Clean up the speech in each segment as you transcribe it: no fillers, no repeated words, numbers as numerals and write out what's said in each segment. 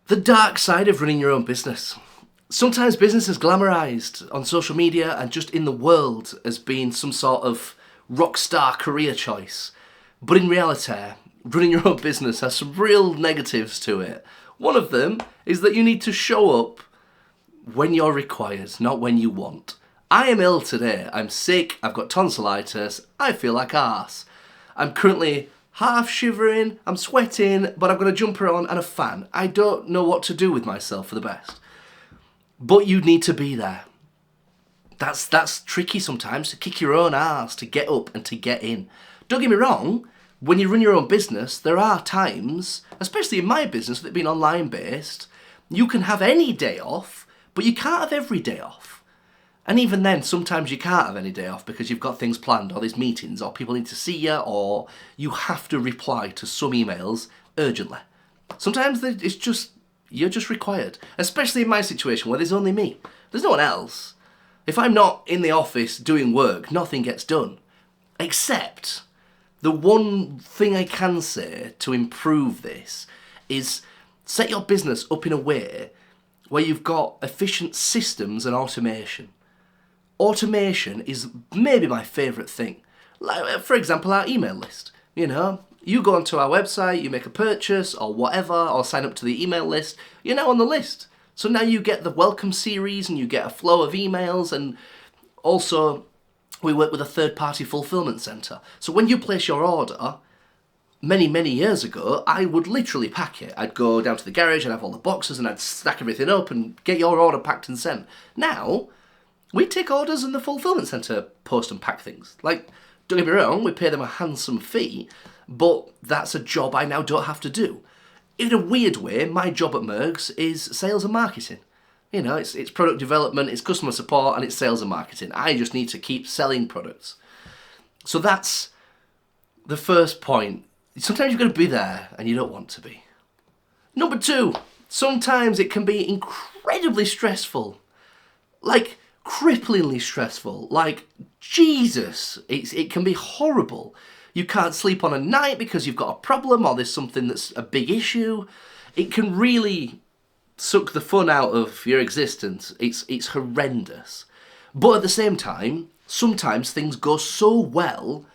The dark side of running your own business. Sometimes business is glamorized on social media and just in the world as being some sort of rock star career choice. But in reality, running your own business has some real negatives to it. One of them is that you need to show up when you're required, not when you want. I am ill today. I'm sick. I've got tonsillitis. I feel like arse. I'm currently half shivering, I'm sweating, but I've got a jumper on and a fan. I don't know what to do with myself for the best. But you need to be there. That's tricky sometimes, to kick your own arse, to get up and to get in. Don't get me wrong, when you run your own business, there are times, especially in my business, that being online based, you can have any day off, but you can't have every day off. And even then, sometimes you can't have any day off because you've got things planned, or there's meetings, or people need to see you, or you have to reply to some emails urgently. Sometimes you're just required. Especially in my situation where there's only me. There's no one else. If I'm not in the office doing work, nothing gets done. Except, the one thing I can say to improve this is set your business up in a way where you've got efficient systems and automation. Automation is maybe my favourite thing. Like, for example, our email list. You know, you go onto our website, you make a purchase or whatever, or sign up to the email list, you're now on the list. So now you get the welcome series and you get a flow of emails, and also we work with a third-party fulfillment centre. So when you place your order, many, many years ago, I would literally pack it. I'd go down to the garage and have all the boxes and I'd stack everything up and get your order packed and sent. Now, we take orders and the fulfillment centre post and pack things. Like, don't get me wrong, we pay them a handsome fee, but that's a job I now don't have to do. In a weird way, my job at Mergs is sales and marketing. You know, it's product development, it's customer support, and it's sales and marketing. I just need to keep selling products. So that's the first point. Sometimes you've got to be there and you don't want to be. Number 2, sometimes it can be incredibly stressful. Like, cripplingly stressful. Like, Jesus, it can be horrible. You can't sleep on a night because you've got a problem or there's something that's a big issue. It can really suck the fun out of your existence. It's horrendous. But at the same time, sometimes things go so well.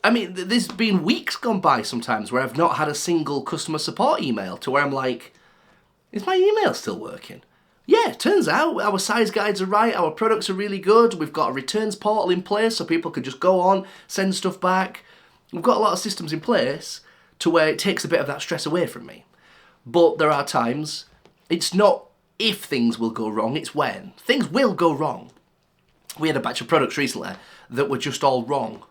I mean, there's been weeks gone by sometimes where I've not had a single customer support email, to where I'm like, is my email still working? Yeah, it turns out our size guides are right, our products are really good, we've got a returns portal in place so people can just go on, send stuff back. We've got a lot of systems in place to where it takes a bit of that stress away from me. But there are times, it's not if things will go wrong, it's when. Things will go wrong. We had a batch of products recently that were just all wrong.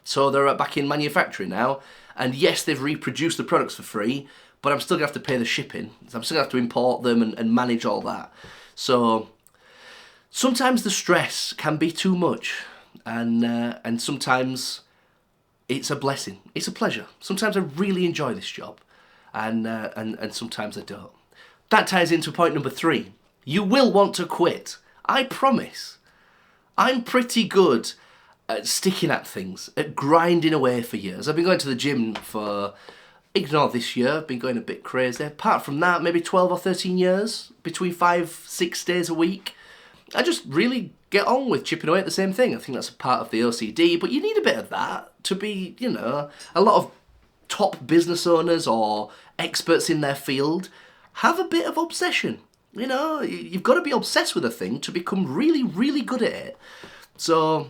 So they're back in manufacturing now, and yes, they've reproduced the products for free, but I'm still going to have to pay the shipping. I'm still going to have to import them and manage all that. So sometimes the stress can be too much, and sometimes it's a blessing. It's a pleasure. Sometimes I really enjoy this job, and sometimes I don't. That ties into point number 3. You will want to quit. I promise. I'm pretty good at sticking at things, at grinding away for years. I've been going to the gym for, ignore this year, I've been going a bit crazy. Apart from that, maybe 12 or 13 years, between 5-6 days a week. I just really get on with chipping away at the same thing. I think that's a part of the OCD, but you need a bit of that to be, you know, a lot of top business owners or experts in their field have a bit of obsession. You know, you've got to be obsessed with a thing to become really, really good at it. So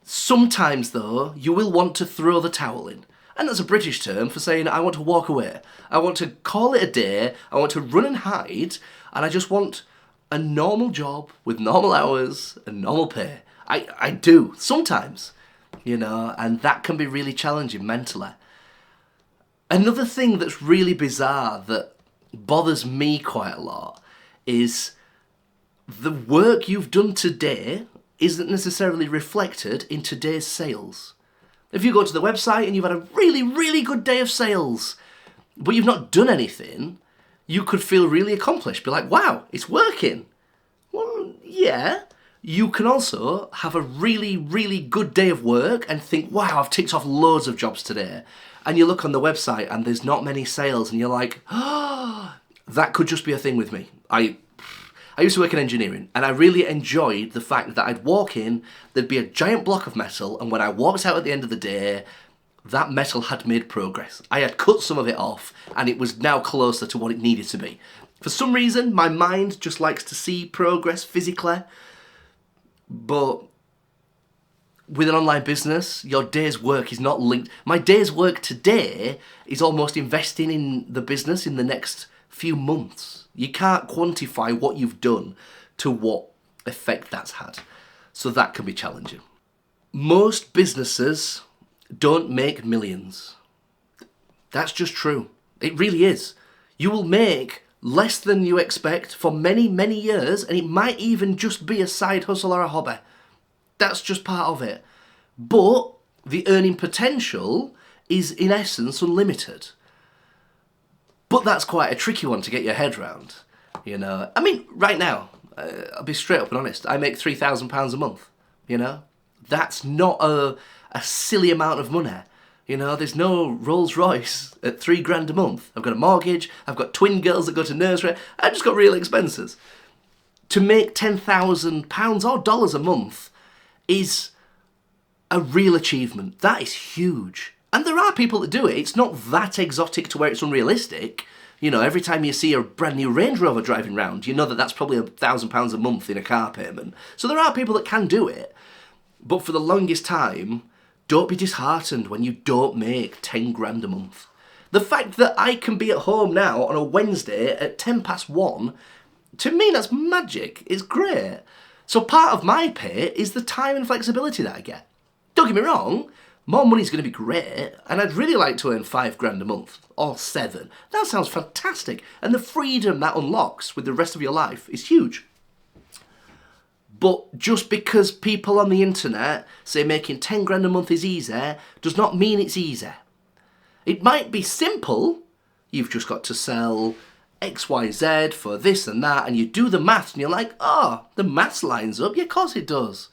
sometimes, though, you will want to throw the towel in. And that's a British term for saying, I want to walk away. I want to call it a day. I want to run and hide. And I just want a normal job with normal hours and normal pay. I do, sometimes, you know, and that can be really challenging mentally. Another thing that's really bizarre that bothers me quite a lot is the work you've done today isn't necessarily reflected in today's sales. If you go to the website and you've had a really, really good day of sales, but you've not done anything, you could feel really accomplished. Be like, wow, it's working. Well, yeah, You can also have a really, really good day of work and think, wow, I've ticked off loads of jobs today. And you look on the website and there's not many sales and you're like, oh, that could just be a thing with me. I used to work in engineering and I really enjoyed the fact that I'd walk in, there'd be a giant block of metal, and when I walked out at the end of the day, that metal had made progress. I had cut some of it off and it was now closer to what it needed to be. For some reason, my mind just likes to see progress physically. But with an online business, your day's work is not linked. My day's work today is almost investing in the business in the next few months. You can't quantify what you've done to what effect that's had. So that can be challenging. Most businesses don't make millions. That's just true. It really is. You will make less than you expect for many, many years, and it might even just be a side hustle or a hobby. That's just part of it. But the earning potential is in essence unlimited. But that's quite a tricky one to get your head around. You know, I mean, right now, I'll be straight up and honest, I make £3,000 a month, you know? That's not a silly amount of money. You know, there's no Rolls Royce at £3,000 a month. I've got a mortgage, I've got twin girls that go to nursery, I've just got real expenses. To make £10,000 or dollars a month is a real achievement. That is huge. And there are people that do it. It's not that exotic to where it's unrealistic. You know, every time you see a brand new Range Rover driving around, you know that that's probably £1,000 a month in a car payment. So there are people that can do it. But for the longest time, don't be disheartened when you don't make £10,000 a month. The fact that I can be at home now on a Wednesday at 1:10, to me that's magic. It's great. So part of my pay is the time and flexibility that I get. Don't get me wrong, more money's going to be great, and I'd really like to earn £5,000 a month, or 7. That sounds fantastic, and the freedom that unlocks with the rest of your life is huge. But just because people on the internet say making £10,000 a month is easy, does not mean it's easy. It might be simple. You've just got to sell XYZ for this and that, and you do the maths and you're like, oh, the maths lines up. Yeah, of course it does.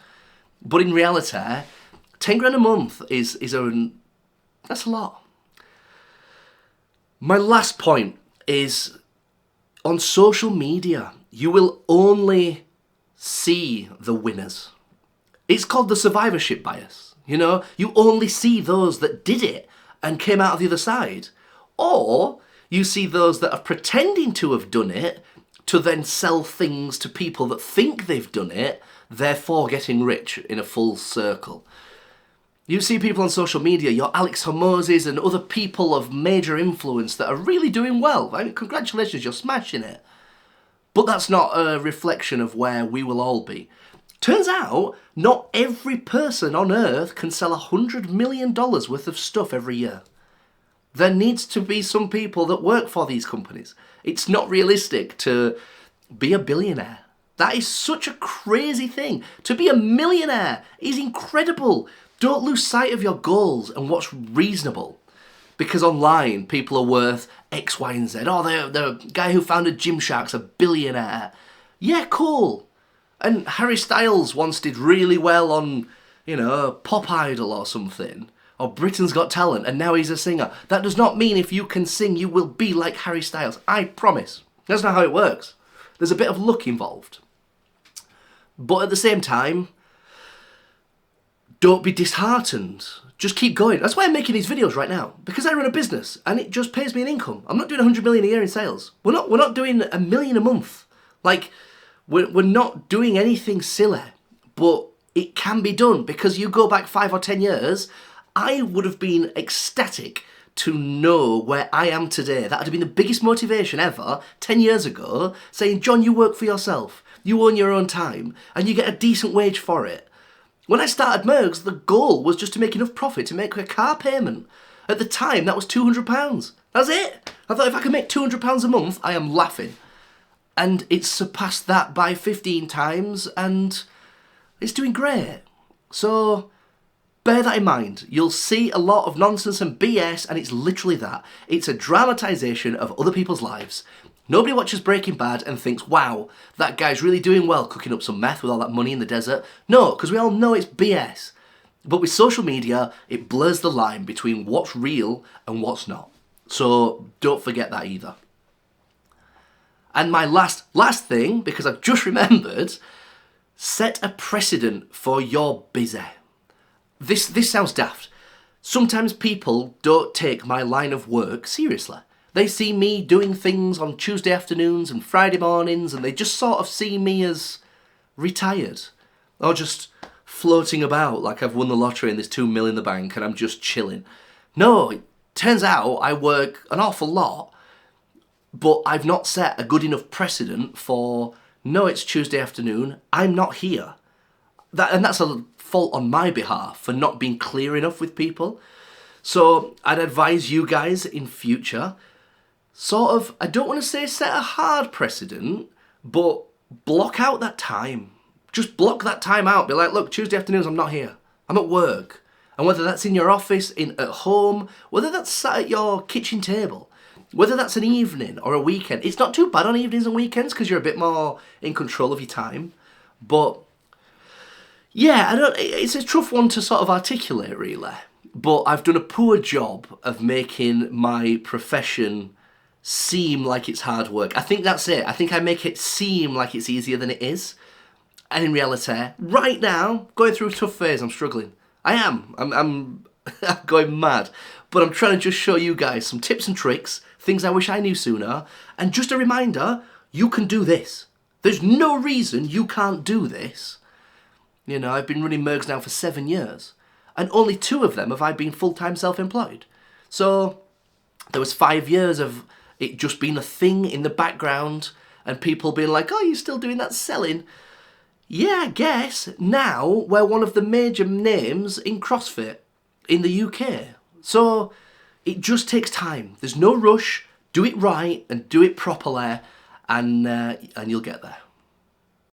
But in reality, £10,000 a month that's a lot. My last point is, on social media, you will only see the winners. It's called the survivorship bias. You know, you only see those that did it and came out of the other side. Or you see those that are pretending to have done it to then sell things to people that think they've done it, therefore getting rich in a full circle. You see people on social media, your Alex Hormozes and other people of major influence that are really doing well. I mean, congratulations, you're smashing it. But that's not a reflection of where we will all be. Turns out, not every person on earth can sell $100 million worth of stuff every year. There needs to be some people that work for these companies. It's not realistic to be a billionaire. That is such a crazy thing. To be a millionaire is incredible. Don't lose sight of your goals and what's reasonable. Because online, people are worth X, Y, and Z. Oh, the guy who founded Gymshark's a billionaire. Yeah, cool. And Harry Styles once did really well on, Pop Idol or something. Or Britain's Got Talent, and now he's a singer. That does not mean if you can sing, you will be like Harry Styles. I promise. That's not how it works. There's a bit of luck involved. But at the same time, don't be disheartened. Just keep going. That's why I'm making these videos right now. Because I run a business and it just pays me an income. I'm not doing 100 million a year in sales. We're not doing $1 million a month. Like, we're not doing anything silly. But it can be done, because you go back 5 or 10 years, I would have been ecstatic to know where I am today. That would have been the biggest motivation ever 10 years ago, saying, John, you work for yourself. You own your own time and you get a decent wage for it. When I started Mergs, the goal was just to make enough profit to make a car payment. At the time, that was £200. That's it. I thought if I could make £200 a month, I am laughing. And it's surpassed that by 15 times, and it's doing great. So bear that in mind. You'll see a lot of nonsense and BS, and it's literally that. It's a dramatisation of other people's lives. Nobody watches Breaking Bad and thinks, wow, that guy's really doing well cooking up some meth with all that money in the desert. No, because we all know it's BS. But with social media, it blurs the line between what's real and what's not. So don't forget that either. And my last thing, because I've just remembered, set a precedent for your busy. This sounds daft. Sometimes people don't take my line of work seriously. They see me doing things on Tuesday afternoons and Friday mornings, and they just sort of see me as retired. Or just floating about like I've won the lottery and there's 2 mil in the bank and I'm just chilling. No, it turns out I work an awful lot, but I've not set a good enough precedent for, no, it's Tuesday afternoon, I'm not here. And that's a fault on my behalf for not being clear enough with people. So I'd advise you guys in future, sort of, I don't want to say set a hard precedent, but block out that time. Just block that time out. Be like, look, Tuesday afternoons I'm not here. I'm at work. And whether that's in your office, at home, whether that's sat at your kitchen table, whether that's an evening or a weekend, it's not too bad on evenings and weekends because you're a bit more in control of your time. But yeah, it's a tough one to sort of articulate really. But I've done a poor job of making my profession seem like it's hard work. I think that's it. I think I make it seem like it's easier than it is. And in reality, right now, going through a tough phase, I'm struggling. I am. I'm going mad. But I'm trying to just show you guys some tips and tricks, things I wish I knew sooner, and just a reminder, you can do this. There's no reason you can't do this. You know, I've been running Mergs now for 7 years, and only 2 of them have I been full-time self-employed. So there was 5 years of it just being a thing in the background and people being like, oh, you're still doing that selling? Yeah, I guess. Now we're one of the major names in CrossFit in the UK. So it just takes time. There's no rush. Do it right and do it properly and you'll get there.